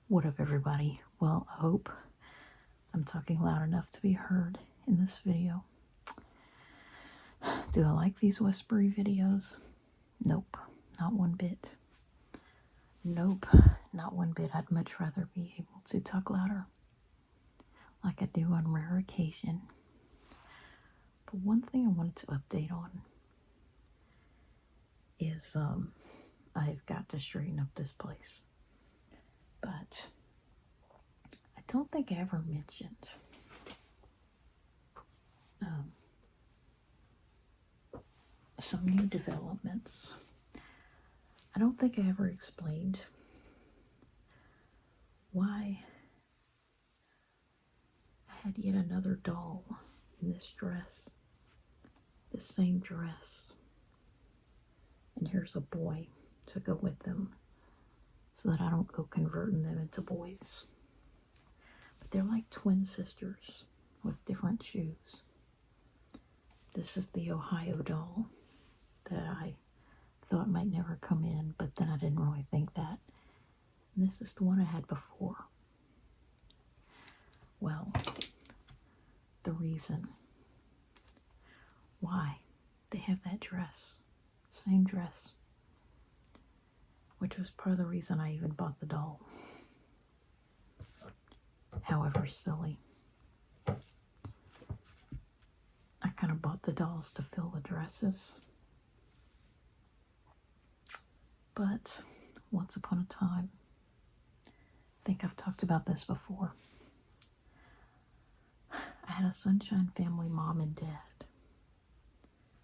What up, everybody? Well, I hope I'm talking loud enough to be heard in this video. Do I like these whispery videos? Nope, not one bit. Nope, not one bit. I'd much rather be able to talk louder, like I do on rare occasion. But one thing I wanted to update on is I've got to straighten up this place. But I don't think I ever mentioned some new developments. I don't think I ever explained why I had yet another doll in this dress, this same dress. And here's a boy to go with them so that I don't go converting them into boys. But they're like twin sisters with different shoes. This is the Ohio doll that I thought might never come in, but then I didn't really think that. And this is the one I had before. Well, the reason why they have that dress, same dress, which was part of the reason I even bought the doll. However silly. I kind of bought the dolls to fill the dresses. But once upon a time, I think I've talked about this before, I had a Sunshine Family mom and dad,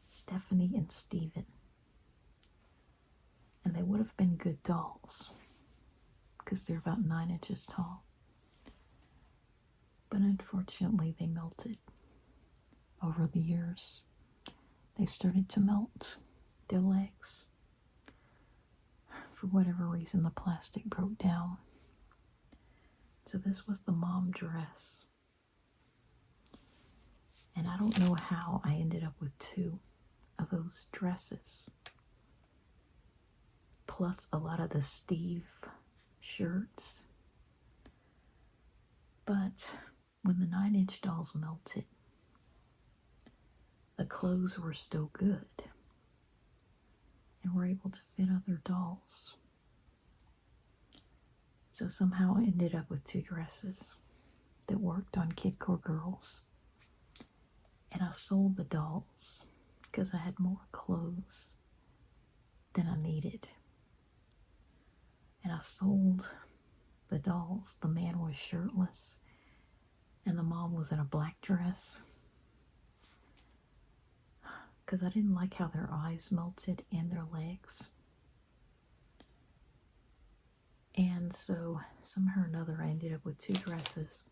Stephanie and Steven. And they would have been good dolls because they're about 9 inches tall. But unfortunately, they melted over the years. They started to melt their legs. For whatever reason, the plastic broke down. So this was the mom dress. And I don't know how I ended up with 2 of those dresses. Plus a lot of the Steve shirts. But when the 9-inch dolls melted, the clothes were still good and were able to fit other dolls. So somehow I ended up with 2 dresses that worked on kidcore girls. And I sold the dolls because I had more clothes than I needed. And I sold the dolls. The man was shirtless and the mom was in a black dress because I didn't like how their eyes melted and their legs. And so somehow or another I ended up with 2 dresses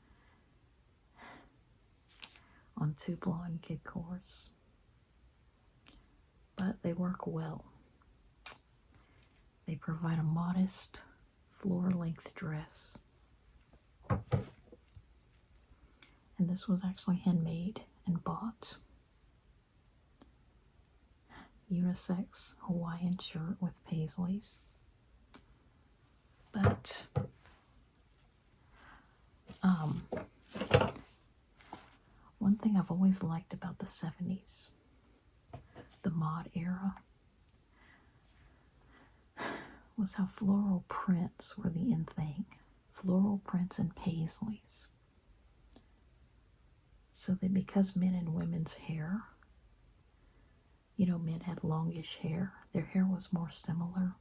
on 2 blonde kidcores. But they work well. They provide a modest floor-length dress. And this was actually handmade and bought. Unisex Hawaiian shirt with paisleys. But one thing I've always liked about the 70s, the mod era, was how floral prints were the in thing. Floral prints and paisleys. So that because men and women's hair, men had longish hair, their hair was more similar.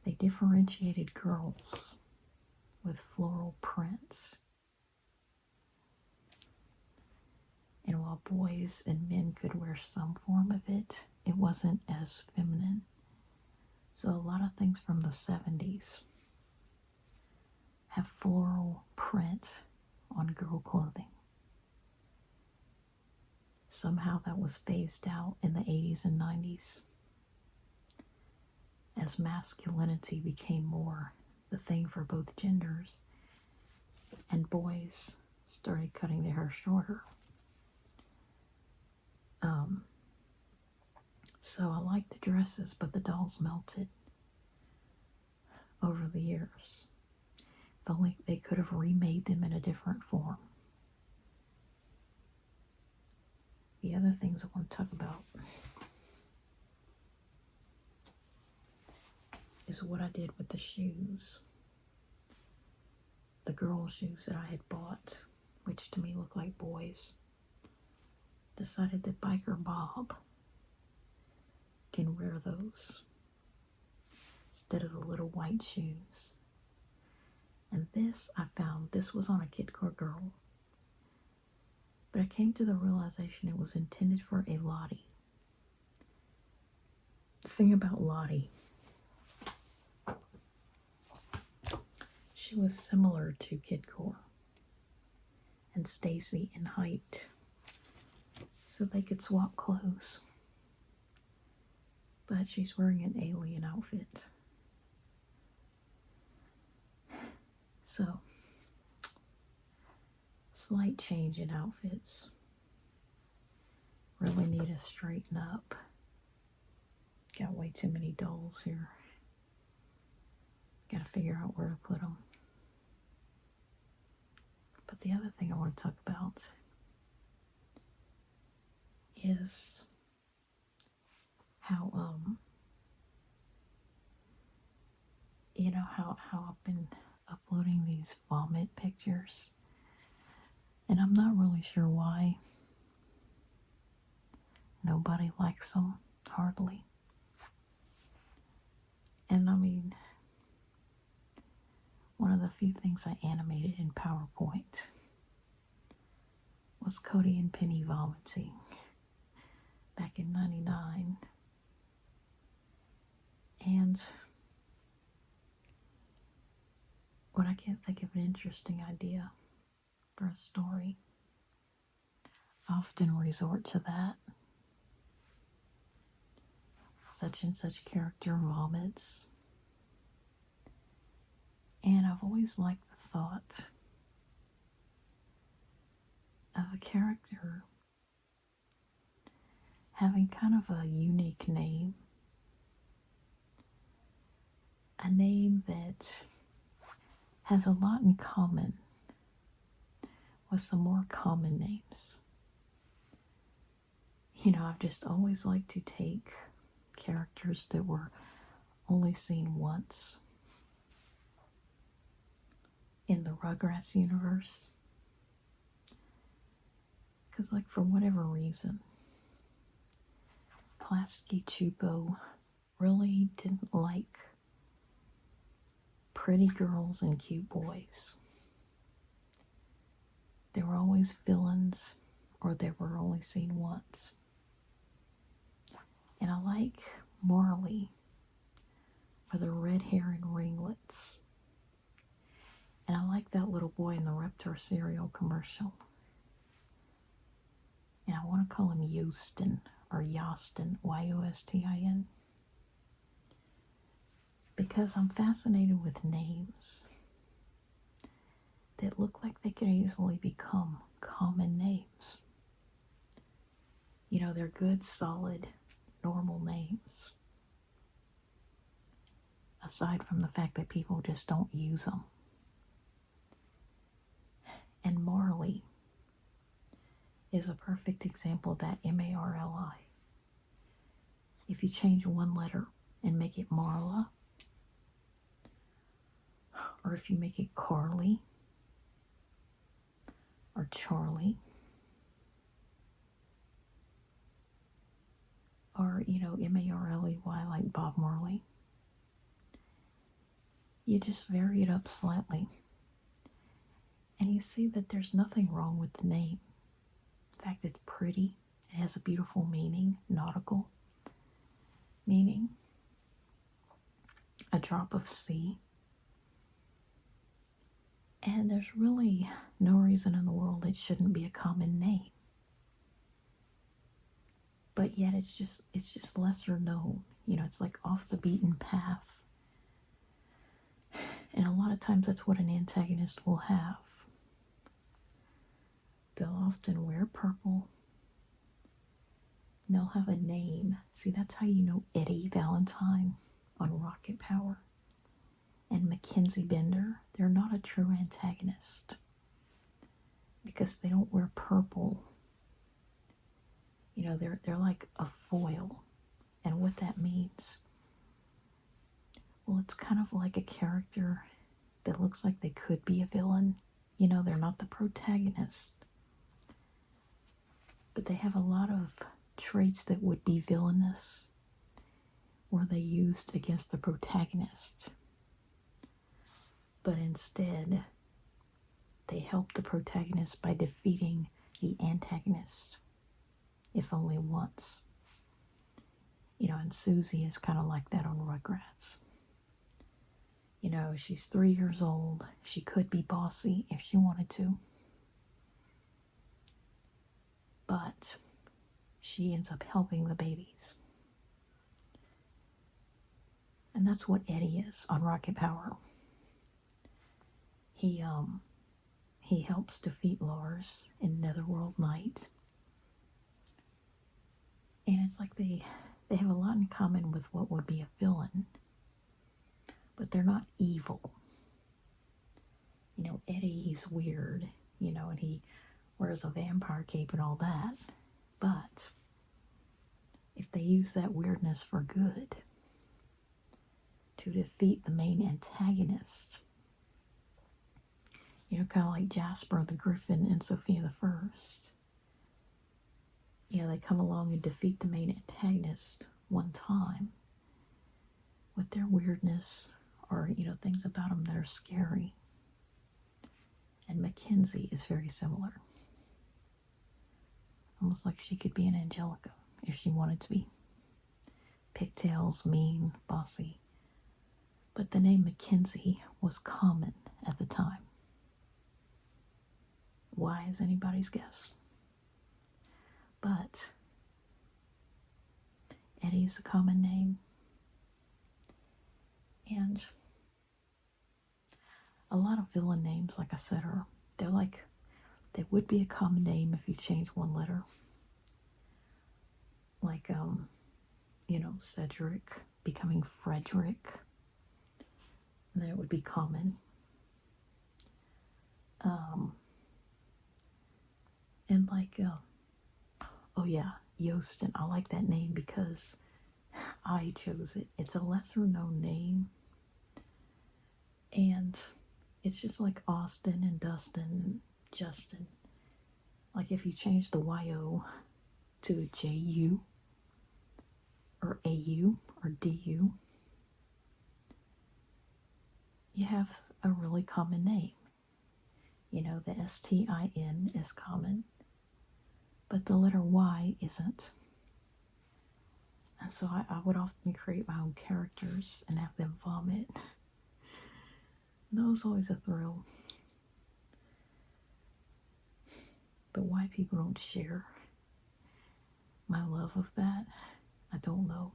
They differentiated girls with floral prints. And while boys and men could wear some form of it, it wasn't as feminine. So a lot of things from the 70s have floral print on girl clothing. Somehow that was phased out in the 80s and 90s as masculinity became more the thing for both genders and boys started cutting their hair shorter. So I liked the dresses, but the dolls melted. over the years. If only they could have remade them in a different form. The other things I want to talk about is what I did with the shoes. The girl shoes that I had bought, which to me look like boys. Decided that Biker Bob can wear those instead of the little white shoes. And this, I found, this was on a Kidcore girl. But I came to the realization it was intended for a Lottie. The thing about Lottie, she was similar to Kidcore and Stacy in height, so they could swap clothes. But she's wearing an alien outfit. So, slight change in outfits. Really need to straighten up. Got way too many dolls here. Got to figure out where to put them. But the other thing I want to talk about is how, how I've been uploading these vomit pictures. And I'm not really sure why. Nobody likes them, hardly. And I mean, one of the few things I animated in PowerPoint was Cody and Penny vomiting back in '99. And when I can't think of an interesting idea for a story, I often resort to that. Such and such character vomits. And I've always liked the thought of a character having kind of a unique name. A name that has a lot in common with some more common names. I've just always liked to take characters that were only seen once in the Rugrats universe. Because, for whatever reason, Klasky Chupo really didn't like pretty girls and cute boys. They were always villains, or they were only seen once. And I like Marley with her red hair and ringlets. And I like that little boy in the Reptar cereal commercial. And I want to call him Yostin, or Yostin, Yostin. Because I'm fascinated with names that look like they could easily become common names. They're good, solid, normal names. Aside from the fact that people just don't use them. And Marley is a perfect example of that, Marli. If you change one letter and make it Marla, or if you make it Carly, or Charlie, or, Marley, like Bob Marley, you just vary it up slightly. And you see that there's nothing wrong with the name. In fact, it's pretty. It has a beautiful meaning, nautical meaning. A drop of sea. And there's really no reason in the world it shouldn't be a common name. But yet it's just lesser known. It's like off the beaten path. And a lot of times that's what an antagonist will have. They'll often wear purple. And they'll have a name. See, that's how you know Eddie Valentine on Rocket Power. and Mackenzie Bender, they're not a true antagonist because they don't wear purple. You know, they're like a foil. And what that means, well, it's kind of like a character that looks like they could be a villain. You know, they're not the protagonist, but they have a lot of traits that would be villainous were they used against the protagonist. But instead, they help the protagonist by defeating the antagonist, if only once. You know, and Susie is kind of like that on Rugrats. You know, she's 3 years old. She could be bossy if she wanted to. But she ends up helping the babies. And that's what Eddie is on Rocket Power. He helps defeat Lars in Netherworld Night. And it's like they have a lot in common with what would be a villain. But they're not evil. You know, Eddie, he's weird, you know, and he wears a vampire cape and all that. But if they use that weirdness for good, to defeat the main antagonist, you know, kind of like Jasper the Griffin and Sophia the First. You know, they come along and defeat the main antagonist one time with their weirdness or, you know, things about them that are scary. And Mackenzie is very similar. Almost like she could be an Angelica if she wanted to be. Pigtails, mean, bossy. But the name Mackenzie was common at the time. Why is anybody's guess? But Eddie is a common name. And a lot of villain names, like I said, they would be a common name if you change one letter. Like, you know, Cedric becoming Frederick. And then it would be common. And like, oh yeah, Yosten. I like that name because I chose it. It's a lesser known name. And it's just like Austin and Dustin and Justin. Like if you change the YO to a JU or AU or DU, you have a really common name. You know, the STIN is common, but the letter Y isn't. And so I would often create my own characters and have them vomit. That was always a thrill. But why people don't share my love of that, I don't know.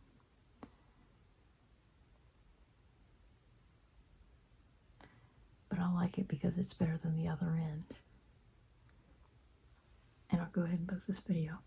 But I like it because it's better than the other end. And I'll go ahead and post this video.